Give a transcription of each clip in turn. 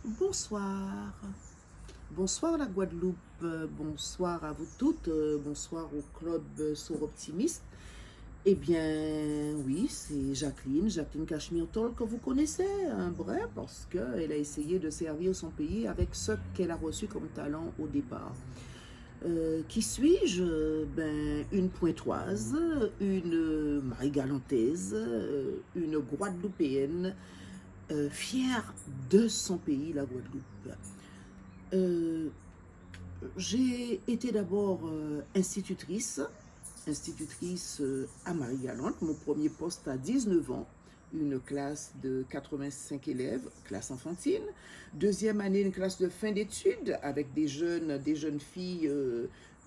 Bonsoir. Bonsoir la Guadeloupe, bonsoir à vous toutes, bonsoir au club Sour Optimiste. Eh bien, oui, c'est Jacqueline Cachemire-Tol que vous connaissez, un vrai, parce qu'elle a essayé de servir son pays avec ce qu'elle a reçu comme talent au départ. Qui suis-je? Ben, une pointoise, une marie-galantaise, une guadeloupéenne, fière de son pays, la Guadeloupe. Euh, j'ai été d'abord institutrice à Marie-Galante, mon premier poste à 19 ans, une classe de 85 élèves, classe enfantine. Deuxième année, une classe de fin d'études avec des jeunes filles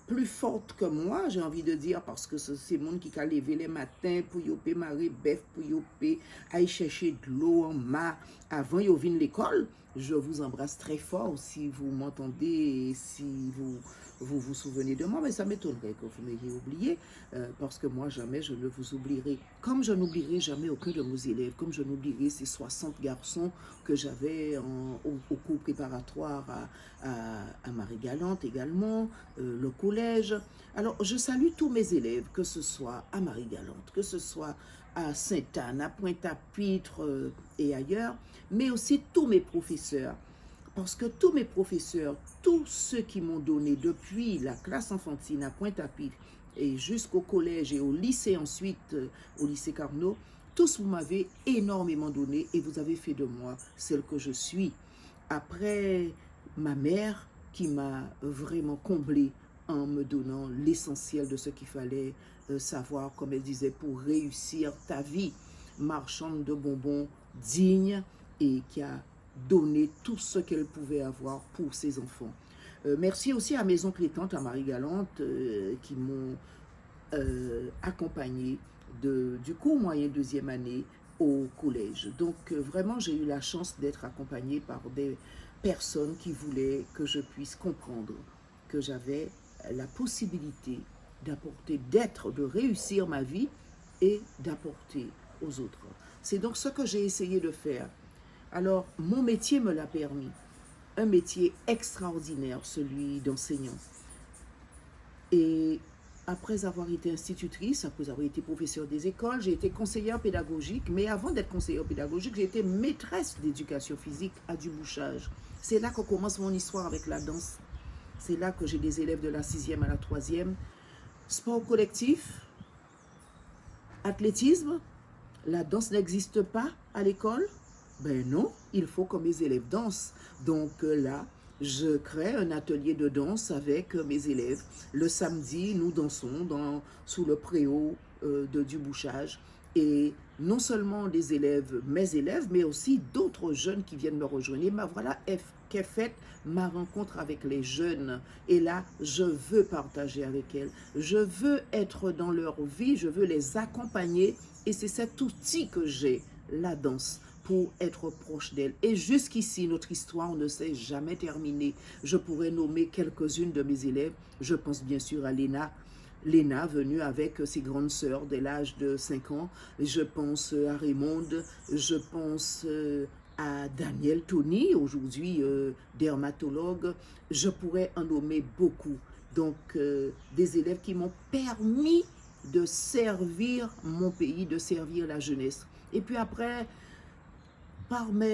plus fortes que moi, j'ai envie de dire, parce que c'est monde qui a levé les matins pour yopé marrer bœuf, pour yopé aller chercher de l'eau en mar avant yo vin l'école. Je vous embrasse très fort si vous m'entendez et si vous souvenez de moi, mais ça m'étonnerait que vous m'ayez oublié, parce que moi, jamais je ne vous oublierai. Comme je n'oublierai jamais aucun de mes élèves, comme je n'oublierai ces 60 garçons que j'avais au cours préparatoire à Marie-Galante également, le collège. Alors, je salue tous mes élèves, que ce soit à Marie-Galante, que ce soit à Sainte-Anne, à Pointe-à-Pitre et ailleurs, mais aussi tous mes professeurs. Parce que tous mes professeurs, tous ceux qui m'ont donné depuis la classe enfantine à Pointe-à-Pitre et jusqu'au collège et au lycée ensuite, au lycée Carnot, tous vous m'avez énormément donné et vous avez fait de moi celle que je suis. Après ma mère qui m'a vraiment comblée en me donnant l'essentiel de ce qu'il fallait savoir, comme elle disait, pour réussir ta vie, marchande de bonbons digne et qui a donné tout ce qu'elle pouvait avoir pour ses enfants. Merci aussi à mes oncles et tantes à Marie-Galante qui m'ont accompagnée du cours moyen deuxième année au collège. Donc vraiment, j'ai eu la chance d'être accompagnée par des personnes qui voulaient que je puisse comprendre que j'avais la possibilité d'apporter, de réussir ma vie et d'apporter aux autres. C'est donc ce que j'ai essayé de faire. Alors, mon métier me l'a permis. Un métier extraordinaire, celui d'enseignant. Et après avoir été institutrice, après avoir été professeure des écoles, j'ai été conseillère pédagogique. Mais avant d'être conseillère pédagogique, j'ai été maîtresse d'éducation physique à Dubouchage. C'est là que commence mon histoire avec la danse. C'est là que j'ai des élèves de la 6e à la 3e. Sport collectif, athlétisme, la danse n'existe pas à l'école. Ben non, il faut que mes élèves dansent. Donc là, je crée un atelier de danse avec mes élèves. Le samedi, nous dansons sous le préau de Dubouchage. Et non seulement des élèves, mes élèves, mais aussi d'autres jeunes qui viennent me rejoindre. Et voilà qu'est faite ma rencontre avec les jeunes. Et là, je veux partager avec elles. Je veux être dans leur vie, je veux les accompagner. Et c'est cet outil que j'ai, la danse, pour être proche d'elle. Et jusqu'ici, notre histoire ne s'est jamais terminée. Je pourrais nommer quelques-unes de mes élèves. Je pense bien sûr à Léna, venue avec ses grandes sœurs dès l'âge de 5 ans. Je pense à Raymonde. Je pense à Daniel Tony, aujourd'hui dermatologue. Je pourrais en nommer beaucoup. Donc, des élèves qui m'ont permis de servir mon pays, de servir la jeunesse. Et puis après,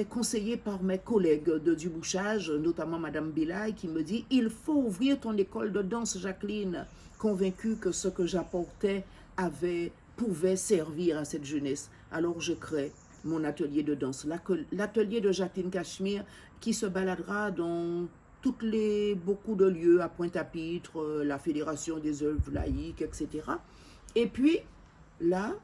conseillés par mes collègues de Dubouchage, notamment Madame Belay, qui me dit « Il faut ouvrir ton école de danse, Jacqueline », convaincue que ce que j'apportais pouvait servir à cette jeunesse. Alors je crée mon atelier de danse, l'atelier de Jacqueline Cachemire, qui se baladera dans beaucoup de lieux, à Pointe-à-Pitre, la Fédération des œuvres laïques, etc. Et puis, là,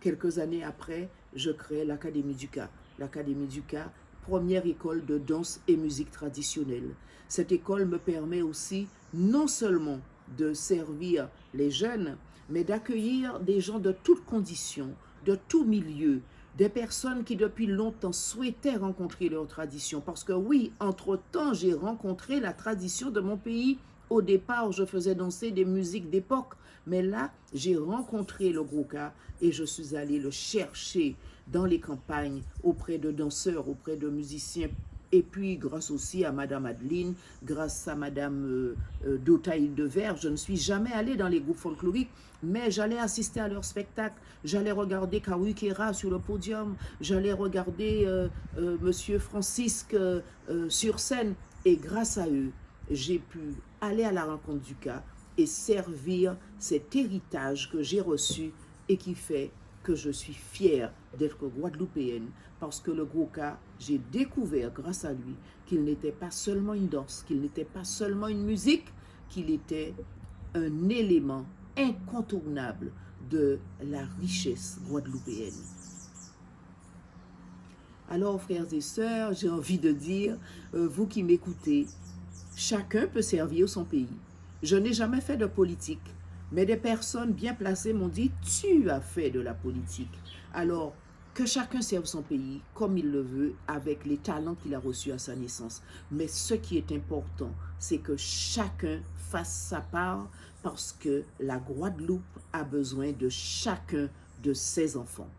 quelques années après, je crée l'Académie du Cas. L'Académie du Cas, première école de danse et musique traditionnelle. Cette école me permet aussi non seulement de servir les jeunes, mais d'accueillir des gens de toutes conditions, de tout milieu, des personnes qui depuis longtemps souhaitaient rencontrer leur tradition. Parce que oui, entre-temps, j'ai rencontré la tradition de mon pays. Au départ, je faisais danser des musiques d'époque, mais là, j'ai rencontré le Grouka et je suis allée le chercher dans les campagnes, auprès de danseurs, auprès de musiciens Et puis, grâce aussi à Madame Adeline, grâce à Madame Dotaïl de Verre, je ne suis jamais allée dans les groupes folkloriques, mais j'allais assister à leur spectacle. J'allais regarder Kawikera sur le podium, j'allais regarder Monsieur Francisque sur scène. Et grâce à eux, j'ai pu aller à la rencontre du cas et servir cet héritage que j'ai reçu et qui fait que je suis fière d'être guadeloupéenne, parce que le gros cas, j'ai découvert grâce à lui qu'il n'était pas seulement une danse, qu'il n'était pas seulement une musique, qu'il était un élément incontournable de la richesse guadeloupéenne. Alors, frères et sœurs, j'ai envie de dire, vous qui m'écoutez, chacun peut servir son pays. Je n'ai jamais fait de politique, mais des personnes bien placées m'ont dit, tu as fait de la politique. Alors, que chacun serve son pays comme il le veut, avec les talents qu'il a reçus à sa naissance. Mais ce qui est important, c'est que chacun fasse sa part, parce que la Guadeloupe a besoin de chacun de ses enfants.